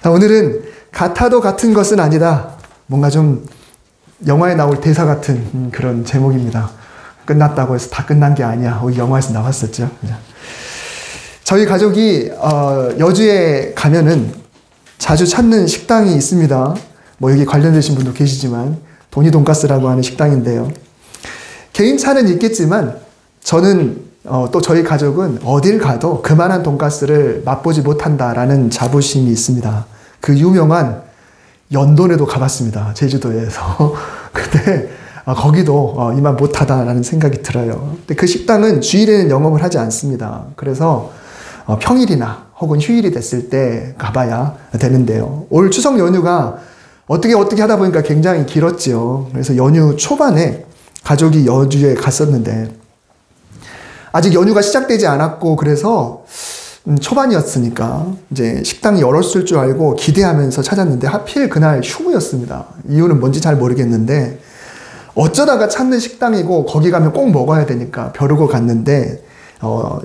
오늘은 같아도 같은 것은 아니다. 뭔가 좀 영화에 나올 대사 같은 그런 제목입니다. 끝났다고 해서 다 끝난 게 아니야. 영화에서 나왔었죠. 저희 가족이 여주에 가면은 자주 찾는 식당이 있습니다. 뭐 여기 관련되신 분도 계시지만 돈이 돈가스라고 하는 식당인데요. 개인차는 있겠지만 저는 또 저희 가족은 어딜 가도 그만한 돈가스를 맛보지 못한다라는 자부심이 있습니다. 그 유명한 연돈에도 가봤습니다. 제주도에서. 근데 거기도 이만 못하다라는 생각이 들어요. 근데 그 식당은 주일에는 영업을 하지 않습니다. 그래서 평일이나 혹은 휴일이 됐을 때 가봐야 되는데요. 올 추석 연휴가 어떻게 하다 보니까 굉장히 길었지요. 그래서 연휴 초반에 가족이 여주에 갔었는데 아직 연휴가 시작되지 않았고 그래서 초반이었으니까 이제 식당이 열었을 줄 알고 기대하면서 찾았는데 하필 그날 휴무였습니다. 이유는 뭔지 잘 모르겠는데 어쩌다가 찾는 식당이고 거기 가면 꼭 먹어야 되니까 벼르고 갔는데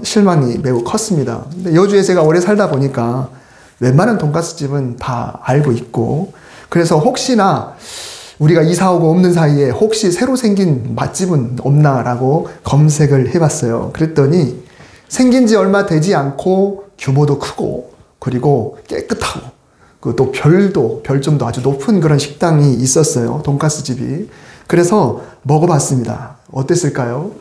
실망이 매우 컸습니다. 근데 여주에 제가 오래 살다 보니까 웬만한 돈가스 집은 다 알고 있고 그래서 혹시나 우리가 이사 오고 없는 사이에 혹시 새로 생긴 맛집은 없나라고 검색을 해봤어요. 그랬더니 생긴 지 얼마 되지 않고 규모도 크고 그리고 깨끗하고 또 별점도 아주 높은 그런 식당이 있었어요. 돈가스 집이. 그래서 먹어봤습니다. 어땠을까요?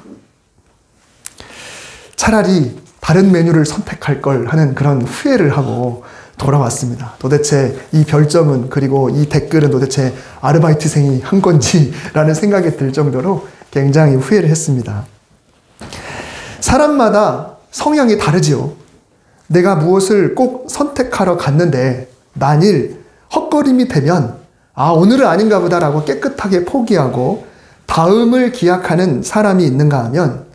차라리 다른 메뉴를 선택할 걸 하는 그런 후회를 하고 돌아왔습니다. 도대체 이 별점은 그리고 이 댓글은 도대체 아르바이트생이 한 건지 라는 생각이 들 정도로 굉장히 후회를 했습니다. 사람마다 성향이 다르지요. 내가 무엇을 꼭 선택하러 갔는데 만일 헛걸음이 되면 오늘은 아닌가 보다라고 깨끗하게 포기하고 다음을 기약하는 사람이 있는가 하면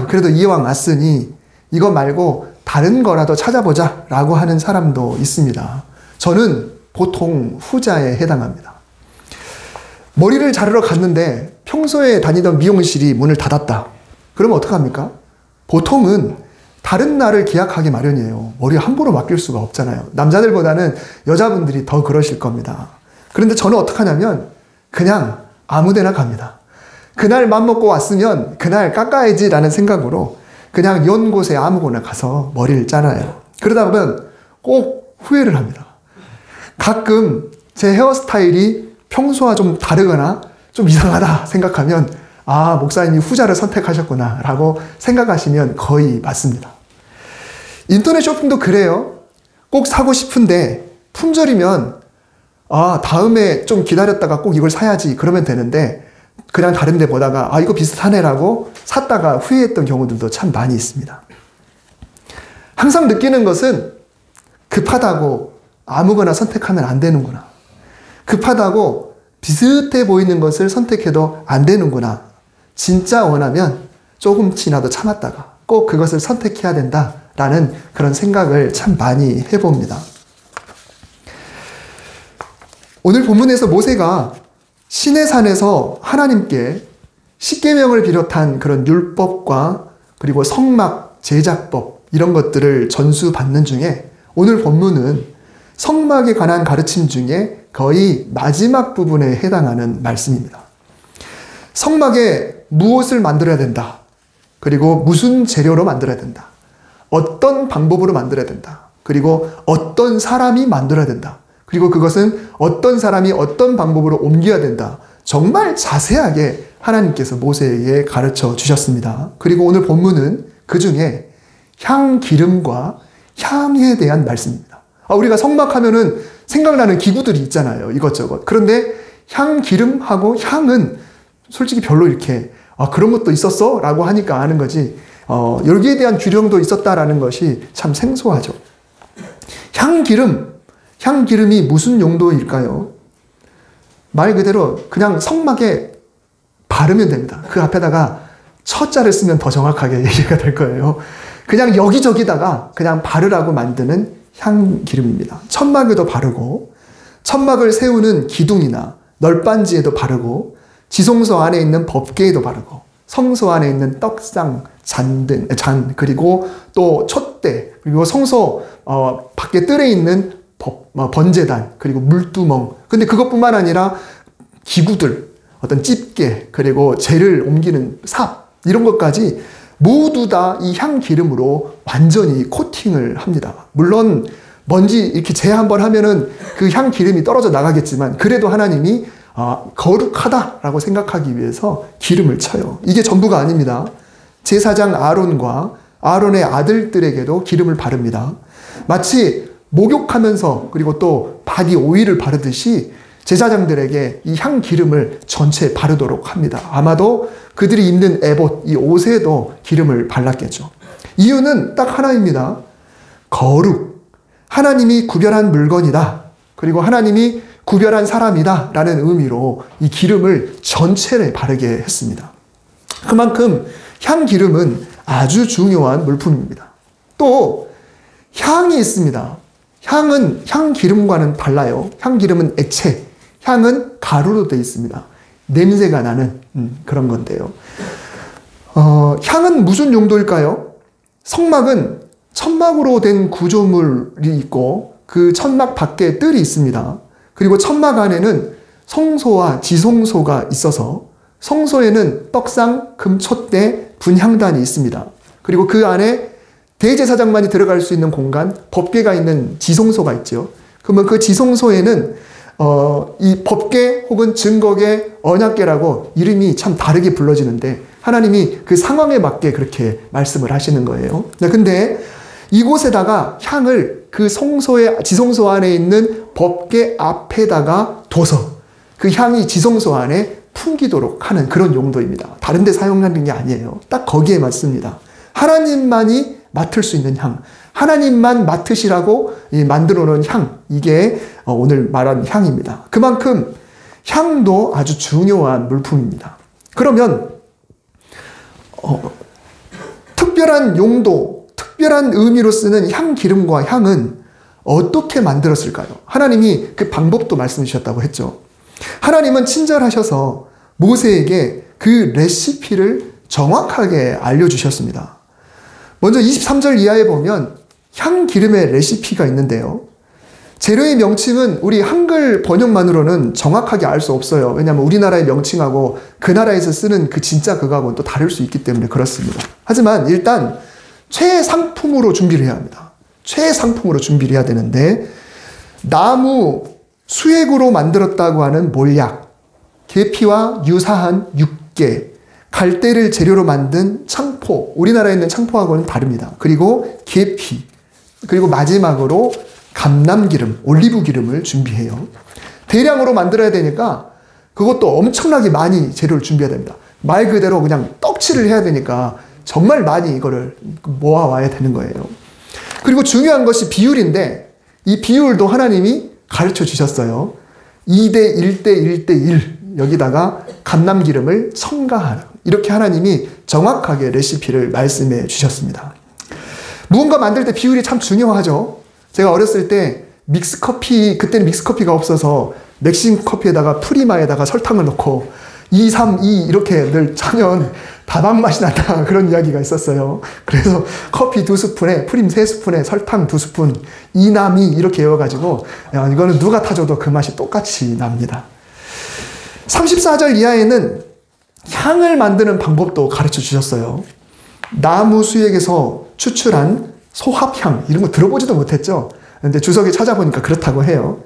그래도 이왕 왔으니 이거 말고 다른 거라도 찾아보자 라고 하는 사람도 있습니다. 저는 보통 후자에 해당합니다. 머리를 자르러 갔는데 평소에 다니던 미용실이 문을 닫았다. 그러면 어떡합니까? 보통은 다른 날을 기약하기 마련이에요. 머리 함부로 맡길 수가 없잖아요. 남자들보다는 여자분들이 더 그러실 겁니다. 그런데 저는 어떡하냐면 그냥 아무 데나 갑니다. 그날 맘먹고 왔으면 그날 깎아야지 라는 생각으로 그냥 연 곳에 아무거나 가서 머리를 잘라요. 그러다 보면 꼭 후회를 합니다. 가끔 제 헤어스타일이 평소와 좀 다르거나 좀 이상하다 생각하면 목사님이 후자를 선택하셨구나 라고 생각하시면 거의 맞습니다. 인터넷 쇼핑도 그래요. 꼭 사고 싶은데 품절이면 다음에 좀 기다렸다가 꼭 이걸 사야지 그러면 되는데 그냥 다른 데 보다가 이거 비슷하네라고 샀다가 후회했던 경우들도 참 많이 있습니다. 항상 느끼는 것은 급하다고 아무거나 선택하면 안 되는구나. 급하다고 비슷해 보이는 것을 선택해도 안 되는구나. 진짜 원하면 조금 지나도 참았다가 꼭 그것을 선택해야 된다라는 그런 생각을 참 많이 해봅니다. 오늘 본문에서 모세가 시내산에서 하나님께 십계명을 비롯한 그런 율법과 그리고 성막 제작법 이런 것들을 전수받는 중에 오늘 본문은 성막에 관한 가르침 중에 거의 마지막 부분에 해당하는 말씀입니다. 성막에 무엇을 만들어야 된다. 그리고 무슨 재료로 만들어야 된다. 어떤 방법으로 만들어야 된다. 그리고 어떤 사람이 만들어야 된다. 그리고 그것은 어떤 사람이 어떤 방법으로 옮겨야 된다. 정말 자세하게 하나님께서 모세에게 가르쳐 주셨습니다. 그리고 오늘 본문은 그 중에 향기름과 향에 대한 말씀입니다. 우리가 성막하면은 생각나는 기구들이 있잖아요. 이것저것. 그런데 향기름하고 향은 솔직히 별로 이렇게 그런 것도 있었어? 라고 하니까 아는 거지. 여기에 대한 규령도 있었다라는 것이 참 생소하죠. 향기름이 무슨 용도일까요? 말 그대로 그냥 성막에 바르면 됩니다. 그 앞에다가 처자를 쓰면 더 정확하게 얘기가 될 거예요. 그냥 여기저기다가 그냥 바르라고 만드는 향기름입니다. 천막에도 바르고 천막을 세우는 기둥이나 널빤지에도 바르고 지성소 안에 있는 법궤에도 바르고 성소 안에 있는 떡상, 잔 그리고 또 촛대 그리고 성소 밖에 뜰에 있는 번제단, 그리고 물두멍. 근데 그것뿐만 아니라 기구들, 어떤 집게, 그리고 재를 옮기는 삽, 이런 것까지 모두 다 이 향기름으로 완전히 코팅을 합니다. 물론 먼지 이렇게 재 한번 하면은 그 향기름이 떨어져 나가겠지만, 그래도 하나님이 거룩하다라고 생각하기 위해서 기름을 쳐요. 이게 전부가 아닙니다. 제사장 아론과 아론의 아들들에게도 기름을 바릅니다. 마치 목욕하면서 그리고 또 바디 오일을 바르듯이 제사장들에게 이 향기름을 전체에 바르도록 합니다. 아마도 그들이 입는 에봇, 이 옷에도 기름을 발랐겠죠. 이유는 딱 하나입니다. 거룩. 하나님이 구별한 물건이다. 그리고 하나님이 구별한 사람이다 라는 의미로 이 기름을 전체를 바르게 했습니다. 그만큼 향기름은 아주 중요한 물품입니다. 또 향이 있습니다. 향은 향기름과는 달라요. 향기름은 액체, 향은 가루로 되어 있습니다. 냄새가 나는 그런 건데요. 향은 무슨 용도일까요? 성막은 천막으로 된 구조물이 있고 그 천막 밖에 뜰이 있습니다. 그리고 천막 안에는 성소와 지성소가 있어서 성소에는 떡상, 금촛대, 분향단이 있습니다. 그리고 그 안에 대제사장만이 들어갈 수 있는 공간, 법궤가 있는 지성소가 있죠. 그러면 그 지성소에는 이 법궤 혹은 증거궤, 언약궤라고 이름이 참 다르게 불러지는데 하나님이 그 상황에 맞게 그렇게 말씀을 하시는 거예요. 근데 이곳에다가 향을 그 성소의 지성소 안에 있는 법궤 앞에다가 둬서 그 향이 지성소 안에 풍기도록 하는 그런 용도입니다. 다른 데 사용하는 게 아니에요. 딱 거기에 맞습니다. 하나님만이 맡을 수 있는 향, 하나님만 맡으시라고 만들어 놓은 향, 이게 오늘 말한 향입니다. 그만큼 향도 아주 중요한 물품입니다. 그러면 특별한 용도, 특별한 의미로 쓰는 향기름과 향은 어떻게 만들었을까요? 하나님이 그 방법도 말씀해 주셨다고 했죠. 하나님은 친절하셔서 모세에게 그 레시피를 정확하게 알려주셨습니다. 먼저 23절 이하에 보면 향기름의 레시피가 있는데요. 재료의 명칭은 우리 한글 번역만으로는 정확하게 알 수 없어요. 왜냐하면 우리나라의 명칭하고 그 나라에서 쓰는 그 진짜 그거하고는 또 다를 수 있기 때문에 그렇습니다. 하지만 일단 최상품으로 준비를 해야 합니다. 최상품으로 준비를 해야 되는데 나무 수액으로 만들었다고 하는 몰약, 계피와 유사한 육개, 갈대를 재료로 만든 창포, 우리나라에 있는 창포하고는 다릅니다. 그리고 계피, 그리고 마지막으로 감람기름, 올리브 기름을 준비해요. 대량으로 만들어야 되니까 그것도 엄청나게 많이 재료를 준비해야 됩니다. 말 그대로 그냥 떡칠을 해야 되니까 정말 많이 이거를 모아와야 되는 거예요. 그리고 중요한 것이 비율인데 이 비율도 하나님이 가르쳐 주셨어요. 2대 1대 1대 1 여기다가 감람기름을 첨가하라. 이렇게 하나님이 정확하게 레시피를 말씀해 주셨습니다. 무언가 만들 때 비율이 참 중요하죠. 제가 어렸을 때 믹스커피, 그때는 믹스커피가 없어서 맥심 커피에다가 프리마에다가 설탕을 넣고 2, 3, 2 이렇게 늘 차면 다방 맛이 난다 그런 이야기가 있었어요. 그래서 커피 2스푼에 프림 3스푼에 설탕 2스푼 2남이 이렇게 외워가지고 이거는 누가 타줘도 그 맛이 똑같이 납니다. 34절 이하에는 향을 만드는 방법도 가르쳐 주셨어요. 나무 수액에서 추출한 소합향, 이런 거 들어보지도 못했죠. 근데 주석에 찾아보니까 그렇다고 해요.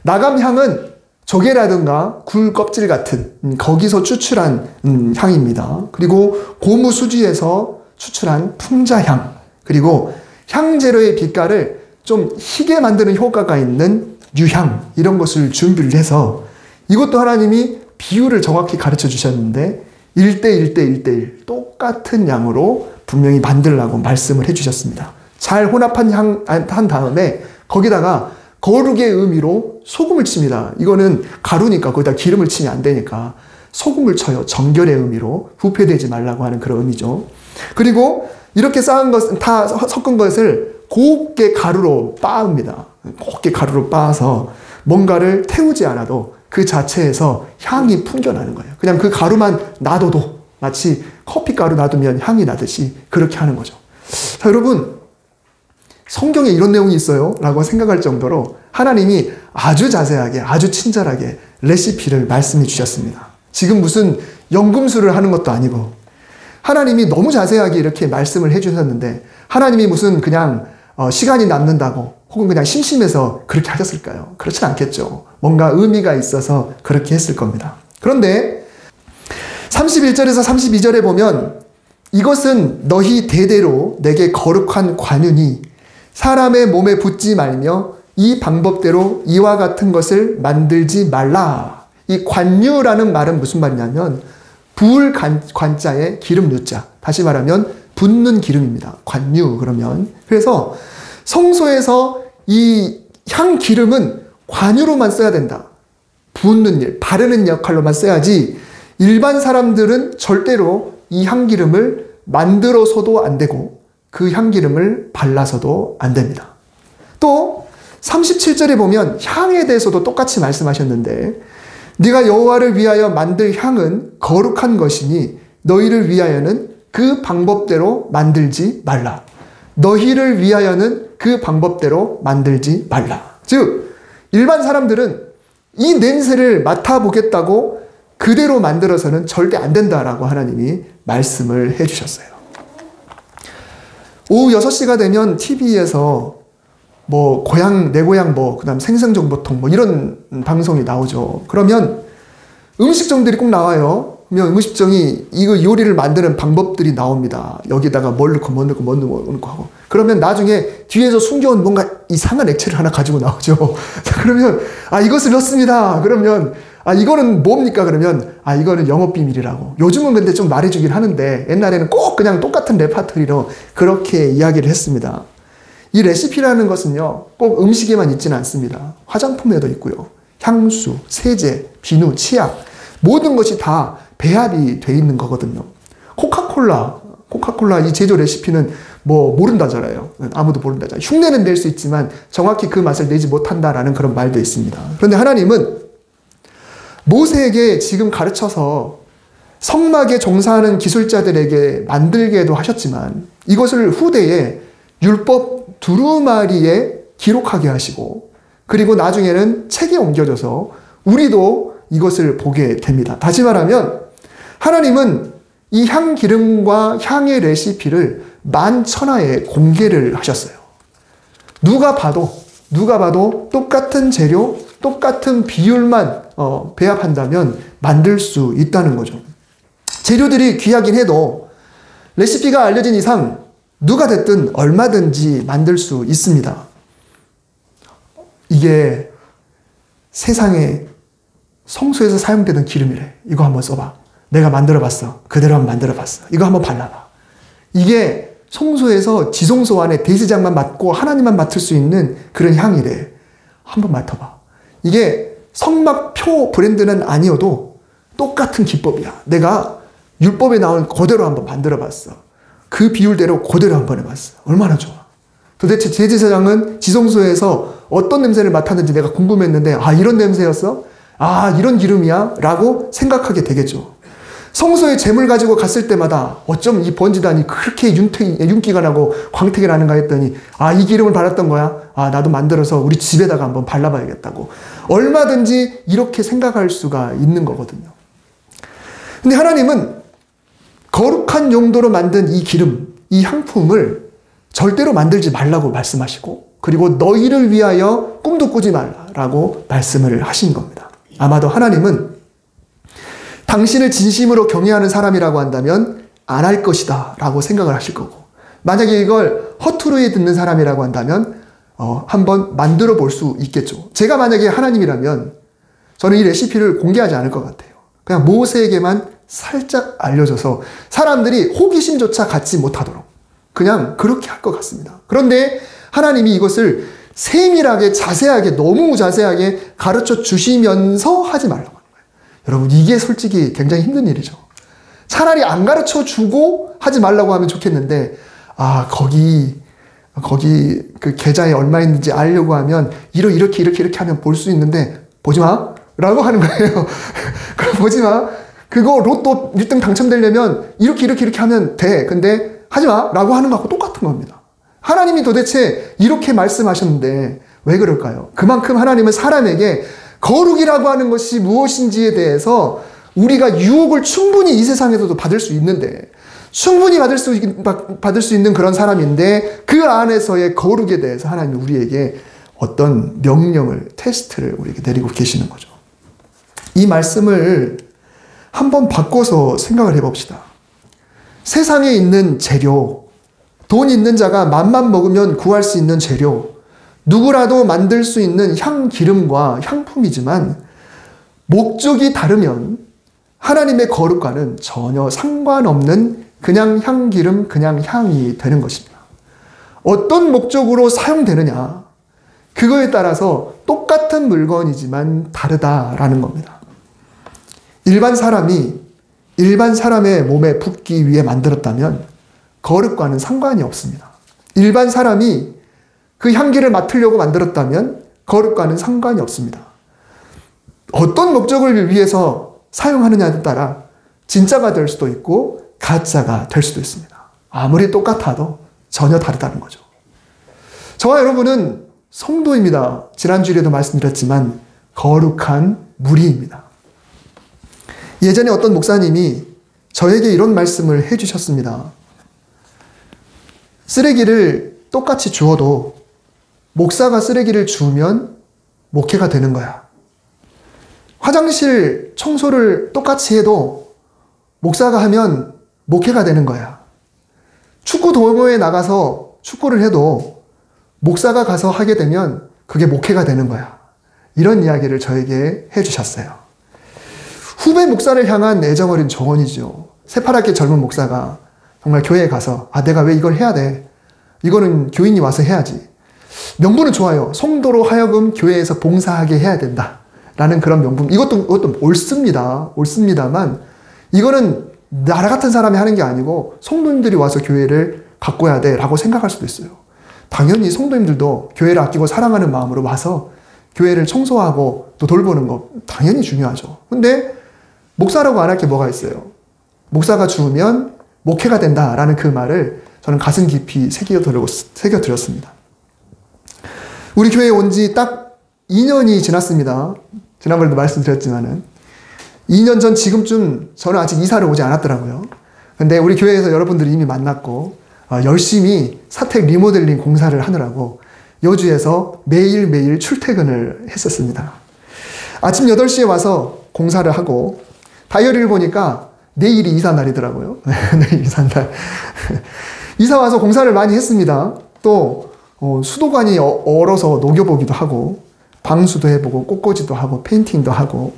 나감향은 조개라든가 굴 껍질 같은 거기서 추출한 향입니다. 그리고 고무 수지에서 추출한 풍자향, 그리고 향재료의 빛깔을 좀 희게 만드는 효과가 있는 유향, 이런 것을 준비를 해서 이것도 하나님이 비율을 정확히 가르쳐 주셨는데 1대 1대 1대 1 똑같은 양으로 분명히 만들라고 말씀을 해주셨습니다. 잘 혼합한 한 다음에 거기다가 거룩의 의미로 소금을 칩니다. 이거는 가루니까 거기다 기름을 치면 안 되니까 소금을 쳐요. 정결의 의미로 부패되지 말라고 하는 그런 의미죠. 그리고 이렇게 쌓은 것은 다 섞은 것을 곱게 가루로 빻습니다. 곱게 가루로 빻아서 뭔가를 태우지 않아도 그 자체에서 향이 풍겨나는 거예요. 그냥 그 가루만 놔둬도 마치 커피가루 놔두면 향이 나듯이 그렇게 하는 거죠. 자, 여러분, 성경에 이런 내용이 있어요? 라고 생각할 정도로 하나님이 아주 자세하게, 아주 친절하게 레시피를 말씀해 주셨습니다. 지금 무슨 연금술을 하는 것도 아니고 하나님이 너무 자세하게 이렇게 말씀을 해 주셨는데 하나님이 무슨 그냥 시간이 남는다고 혹은 그냥 심심해서 그렇게 하셨을까요? 그렇진 않겠죠. 뭔가 의미가 있어서 그렇게 했을 겁니다. 그런데 31절에서 32절에 보면 이것은 너희 대대로 내게 거룩한 관윤이 사람의 몸에 붙지 말며 이 방법대로 이와 같은 것을 만들지 말라. 이 관유라는 말은 무슨 말이냐면 부을 관자에 기름 누자. 다시 말하면 붓는 기름입니다. 관유 그러면. 그래서 성소에서 이 향 기름은 관유로만 써야 된다. 붓는 일, 바르는 역할로만 써야지 일반 사람들은 절대로 이 향기름을 만들어서도 안 되고 그 향기름을 발라서도 안 됩니다. 또 37절에 보면 향에 대해서도 똑같이 말씀하셨는데 네가 여호와를 위하여 만들 향은 거룩한 것이니 너희를 위하여는 그 방법대로 만들지 말라. 너희를 위하여는 그 방법대로 만들지 말라. 즉 일반 사람들은 이 냄새를 맡아보겠다고 그대로 만들어서는 절대 안 된다라고 하나님이 말씀을 해주셨어요. 오후 6시가 되면 TV에서 뭐 내 고향 그다음 생생정보통 이런 방송이 나오죠. 그러면 음식점들이 꼭 나와요. 그러면 음식점이 이거 요리를 만드는 방법들이 나옵니다. 여기다가 뭘 넣고 뭐 넣고 하고. 그러면 나중에 뒤에서 숨겨온 뭔가 이상한 액체를 하나 가지고 나오죠. 그러면 이것을 넣습니다. 그러면 이거는 뭡니까? 그러면 이거는 영업비밀이라고. 요즘은 근데 좀 말해주긴 하는데 옛날에는 꼭 그냥 똑같은 레파토리로 그렇게 이야기를 했습니다. 이 레시피라는 것은요, 꼭 음식에만 있지는 않습니다. 화장품에도 있고요. 향수, 세제, 비누, 치약 모든 것이 다 배합이 돼 있는 거거든요. 코카콜라 이 제조 레시피는 모른다잖아요. 아무도 모른다잖아요. 흉내는 낼 수 있지만 정확히 그 맛을 내지 못한다라는 그런 말도 있습니다. 그런데 하나님은 모세에게 지금 가르쳐서 성막에 종사하는 기술자들에게 만들게도 하셨지만 이것을 후대에 율법 두루마리에 기록하게 하시고 그리고 나중에는 책에 옮겨져서 우리도 이것을 보게 됩니다. 다시 말하면 하나님은 이 향기름과 향의 레시피를 만천하에 공개를 하셨어요. 누가 봐도 똑같은 재료, 똑같은 비율만 배합한다면 만들 수 있다는 거죠. 재료들이 귀하긴 해도 레시피가 알려진 이상 누가 됐든 얼마든지 만들 수 있습니다. 이게 세상에 성소에서 사용되던 기름이래. 이거 한번 써봐. 내가 만들어봤어. 그대로 한번 만들어봤어. 이거 한번 발라봐. 이게 성소에서 지성소 안에 대제장만 맡고 하나님만 맡을 수 있는 그런 향이래. 한번 맡아봐. 이게 성막표 브랜드는 아니어도 똑같은 기법이야. 내가 율법에 나온 그대로 한번 만들어봤어. 그 비율대로 그대로 한번 해봤어. 얼마나 좋아. 도대체 대제사장은 지성소에서 어떤 냄새를 맡았는지 내가 궁금했는데 이런 냄새였어? 이런 기름이야? 라고 생각하게 되겠죠. 성소에 재물 가지고 갔을 때마다 어쩜 이 번지단이 그렇게 윤기가 나고 광택이 나는가 했더니 이 기름을 발랐던 거야? 나도 만들어서 우리 집에다가 한번 발라봐야겠다고. 얼마든지 이렇게 생각할 수가 있는 거거든요. 근데 하나님은 거룩한 용도로 만든 이 기름, 이 향품을 절대로 만들지 말라고 말씀하시고 그리고 너희를 위하여 꿈도 꾸지 말라라고 말씀을 하신 겁니다. 아마도 하나님은 당신을 진심으로 경외하는 사람이라고 한다면 안 할 것이다 라고 생각을 하실 거고 만약에 이걸 허투루에 듣는 사람이라고 한다면 한번 만들어 볼 수 있겠죠. 제가 만약에 하나님이라면 저는 이 레시피를 공개하지 않을 것 같아요. 그냥 모세에게만 살짝 알려줘서 사람들이 호기심조차 갖지 못하도록 그냥 그렇게 할 것 같습니다. 그런데 하나님이 이것을 세밀하게 자세하게 너무 자세하게 가르쳐 주시면서 하지 말라고 하는 거예요. 여러분 이게 솔직히 굉장히 힘든 일이죠. 차라리 안 가르쳐 주고 하지 말라고 하면 좋겠는데 거기 그 계좌에 얼마 있는지 알려고 하면 이렇게 하면 볼 수 있는데 보지 마 라고 하는 거예요. 그럼 보지 마. 그거 로또 1등 당첨되려면 이렇게 하면 돼. 근데 하지 마 라고 하는 거하고 똑같은 겁니다. 하나님이 도대체 이렇게 말씀하셨는데 왜 그럴까요? 그만큼 하나님은 사람에게 거룩이라고 하는 것이 무엇인지에 대해서 우리가 유혹을 충분히 이 세상에서도 받을 수 있는데, 충분히 받을 수 있는 그런 사람인데, 그 안에서의 거룩에 대해서 하나님이 우리에게 어떤 명령을, 테스트를 우리에게 내리고 계시는 거죠. 이 말씀을 한번 바꿔서 생각을 해봅시다. 세상에 있는 재료, 돈 있는 자가 맘만 먹으면 구할 수 있는 재료, 누구라도 만들 수 있는 향기름과 향품이지만 목적이 다르면 하나님의 거룩과는 전혀 상관없는 그냥 향기름, 그냥 향이 되는 것입니다. 어떤 목적으로 사용되느냐, 그거에 따라서 똑같은 물건이지만 다르다라는 겁니다. 일반 사람이 일반 사람의 몸에 붓기 위해 만들었다면 거룩과는 상관이 없습니다. 일반 사람이 그 향기를 맡으려고 만들었다면 거룩과는 상관이 없습니다. 어떤 목적을 위해서 사용하느냐에 따라 진짜가 될 수도 있고 가짜가 될 수도 있습니다. 아무리 똑같아도 전혀 다르다는 거죠. 저와 여러분은 성도입니다. 지난주에도 말씀드렸지만 거룩한 무리입니다. 예전에 어떤 목사님이 저에게 이런 말씀을 해주셨습니다. 쓰레기를 똑같이 주워도 목사가 쓰레기를 주우면 목회가 되는 거야. 화장실 청소를 똑같이 해도 목사가 하면 목회가 되는 거야. 축구 동호회에 나가서 축구를 해도 목사가 가서 하게 되면 그게 목회가 되는 거야. 이런 이야기를 저에게 해주셨어요. 후배 목사를 향한 애정어린 조언이죠. 새파랗게 젊은 목사가 정말 교회에 가서 내가 왜 이걸 해야 돼? 이거는 교인이 와서 해야지. 명분은 좋아요. 성도로 하여금 교회에서 봉사하게 해야 된다. 라는 그런 명분. 이것도 옳습니다. 옳습니다만 이거는 나라 같은 사람이 하는 게 아니고 성도님들이 와서 교회를 바꿔야 돼 라고 생각할 수도 있어요. 당연히 성도님들도 교회를 아끼고 사랑하는 마음으로 와서 교회를 청소하고 또 돌보는 거 당연히 중요하죠. 근데 목사라고 안 할 게 뭐가 있어요? 목사가 주우면 목회가 된다라는 그 말을 저는 가슴 깊이 새겨드렸습니다. 우리 교회에 온 지 딱 2년이 지났습니다. 지난번에도 말씀드렸지만은 2년 전 지금쯤 저는 아직 이사를 오지 않았더라고요. 근데 우리 교회에서 여러분들이 이미 만났고 열심히 사택 리모델링 공사를 하느라고 여주에서 매일매일 출퇴근을 했었습니다. 아침 8시에 와서 공사를 하고 다이어리를 보니까 내일이 이사 날이더라고요. 내일 이사 날. 이사 와서 공사를 많이 했습니다. 또 수도관이 얼어서 녹여보기도 하고 방수도 해보고 꽃꽂이도 하고 페인팅도 하고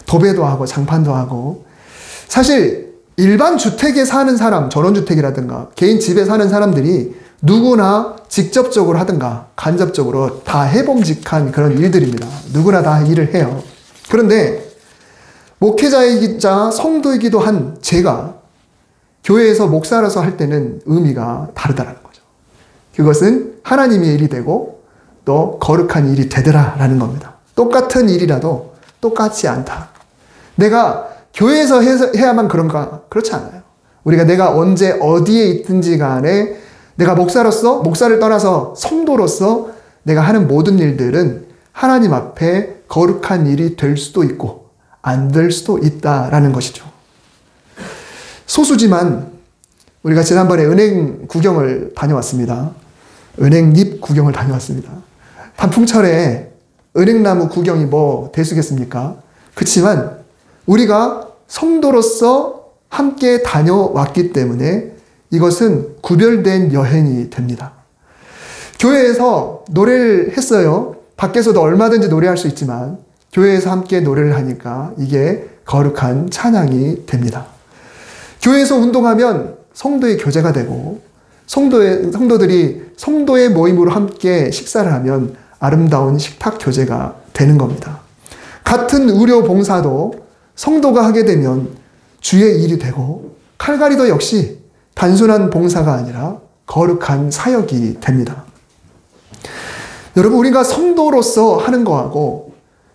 도배도 하고 장판도 하고. 사실 일반 주택에 사는 사람, 전원주택이라든가 개인 집에 사는 사람들이 누구나 직접적으로 하든가 간접적으로 다 해봄직한 그런 일들입니다. 누구나 다 일을 해요. 그런데 목회자이자 성도이기도 한 제가 교회에서 목사로서 할 때는 의미가 다르다는 거죠. 그것은 하나님의 일이 되고 또 거룩한 일이 되더라라는 겁니다. 똑같은 일이라도 똑같지 않다. 내가 교회에서 해야만 그런가? 그렇지 않아요. 우리가 내가 언제 어디에 있든지 간에 내가 목사를 떠나서 성도로서 내가 하는 모든 일들은 하나님 앞에 거룩한 일이 될 수도 있고 안 될 수도 있다라는 것이죠. 소수지만 우리가 지난번에 은행 구경을 다녀왔습니다. 은행잎 구경을 다녀왔습니다. 단풍철에 은행나무 구경이 뭐 대수겠습니까? 그렇지만 우리가 성도로서 함께 다녀왔기 때문에 이것은 구별된 여행이 됩니다. 교회에서 노래를 했어요. 밖에서도 얼마든지 노래할 수 있지만 교회에서 함께 노래를 하니까 이게 거룩한 찬양이 됩니다. 교회에서 운동하면 성도의 교제가 되고 성도들이 성도의 모임으로 함께 식사를 하면 아름다운 식탁 교제가 되는 겁니다. 같은 의료 봉사도 성도가 하게 되면 주의 일이 되고 칼갈이도 역시 단순한 봉사가 아니라 거룩한 사역이 됩니다. 여러분, 우리가 성도로서 하는 거하고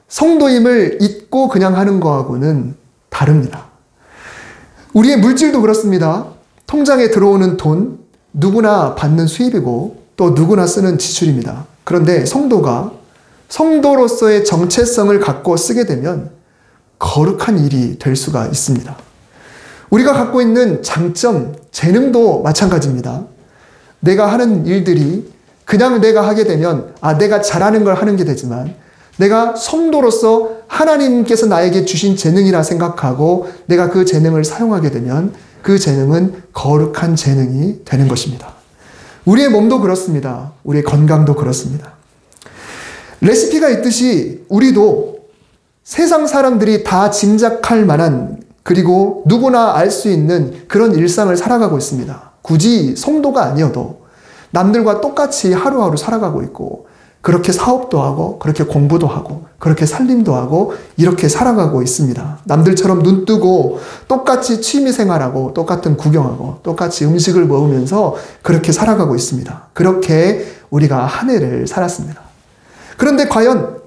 성도임을 잊고 그냥 하는 거하고는 다릅니다. 우리의 물질도 그렇습니다. 통장에 들어오는 돈 누구나 받는 수입이고 또 누구나 쓰는 지출입니다. 그런데 성도가 성도로서의 정체성을 갖고 쓰게 되면 거룩한 일이 될 수가 있습니다. 우리가 갖고 있는 장점, 재능도 마찬가지입니다. 내가 하는 일들이 그냥 내가 하게 되면 내가 잘하는 걸 하는 게 되지만 내가 성도로서 하나님께서 나에게 주신 재능이라 생각하고 내가 그 재능을 사용하게 되면 그 재능은 거룩한 재능이 되는 것입니다. 우리의 몸도 그렇습니다. 우리의 건강도 그렇습니다. 레시피가 있듯이 우리도 세상 사람들이 다 짐작할 만한 그리고 누구나 알 수 있는 그런 일상을 살아가고 있습니다. 굳이 성도가 아니어도 남들과 똑같이 하루하루 살아가고 있고 그렇게 사업도 하고 그렇게 공부도 하고 그렇게 살림도 하고 이렇게 살아가고 있습니다. 남들처럼 눈 뜨고 똑같이 취미생활하고 똑같은 구경하고 똑같이 음식을 먹으면서 그렇게 살아가고 있습니다. 그렇게 우리가 한 해를 살았습니다. 그런데 과연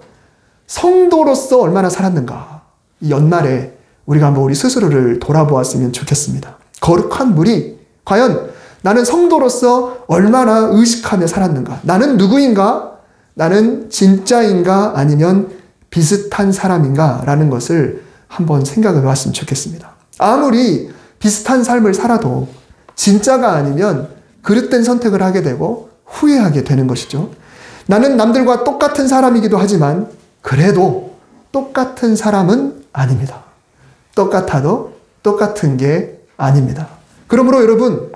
성도로서 얼마나 살았는가? 이 연말에 우리가 한번 우리 스스로를 돌아보았으면 좋겠습니다. 거룩한 물이 과연 나는 성도로서 얼마나 의식하며 살았는가? 나는 누구인가? 나는 진짜인가? 아니면 비슷한 사람인가? 라는 것을 한번 생각해 봤으면 좋겠습니다. 아무리 비슷한 삶을 살아도 진짜가 아니면 그릇된 선택을 하게 되고 후회하게 되는 것이죠. 나는 남들과 똑같은 사람이기도 하지만 그래도 똑같은 사람은 아닙니다. 똑같아도 똑같은 게 아닙니다. 그러므로 여러분,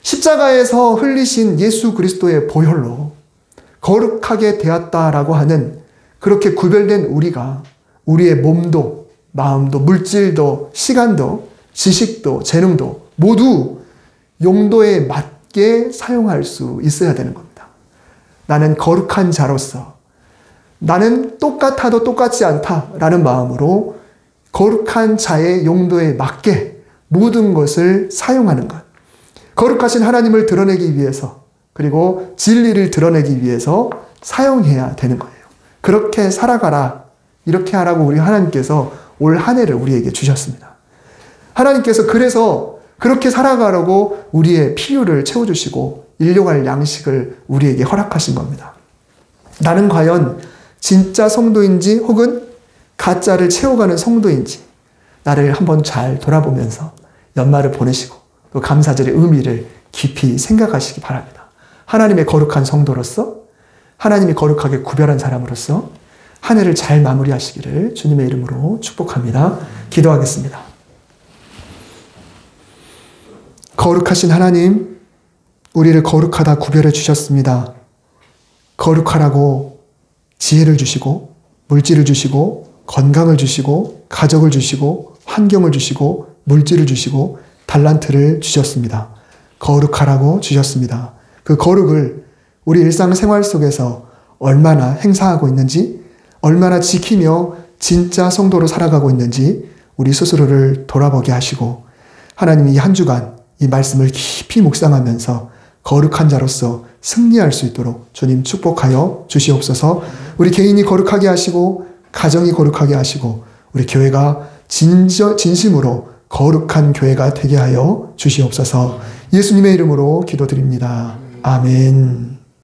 십자가에서 흘리신 예수 그리스도의 보혈로 거룩하게 되었다라고 하는 그렇게 구별된 우리가 우리의 몸도 마음도 물질도 시간도 지식도 재능도 모두 용도에 맞게 사용할 수 있어야 되는 겁니다. 나는 거룩한 자로서 나는 똑같아도 똑같지 않다라는 마음으로 거룩한 자의 용도에 맞게 모든 것을 사용하는 것. 거룩하신 하나님을 드러내기 위해서 그리고 진리를 드러내기 위해서 사용해야 되는 거예요. 그렇게 살아가라. 이렇게 하라고 우리 하나님께서 올 한 해를 우리에게 주셨습니다. 하나님께서 그래서 그렇게 살아가라고 우리의 필요를 채워주시고 일용할 양식을 우리에게 허락하신 겁니다. 나는 과연 진짜 성도인지 혹은 가짜를 채워가는 성도인지 나를 한번 잘 돌아보면서 연말을 보내시고 또 감사절의 의미를 깊이 생각하시기 바랍니다. 하나님의 거룩한 성도로서 하나님이 거룩하게 구별한 사람으로서 한 해를 잘 마무리하시기를 주님의 이름으로 축복합니다. 기도하겠습니다. 거룩하신 하나님, 우리를 거룩하다 구별해 주셨습니다. 거룩하라고 지혜를 주시고 물질을 주시고 건강을 주시고 가족을 주시고 환경을 주시고 물질을 주시고 달란트를 주셨습니다. 거룩하라고 주셨습니다. 그 거룩을 우리 일상생활 속에서 얼마나 행사하고 있는지, 얼마나 지키며 진짜 성도로 살아가고 있는지 우리 스스로를 돌아보게 하시고 하나님이 이 한 주간 이 말씀을 깊이 묵상하면서 거룩한 자로서 승리할 수 있도록 주님 축복하여 주시옵소서. 우리 개인이 거룩하게 하시고 가정이 거룩하게 하시고 우리 교회가 진심으로 거룩한 교회가 되게 하여 주시옵소서. 예수님의 이름으로 기도드립니다. 아멘.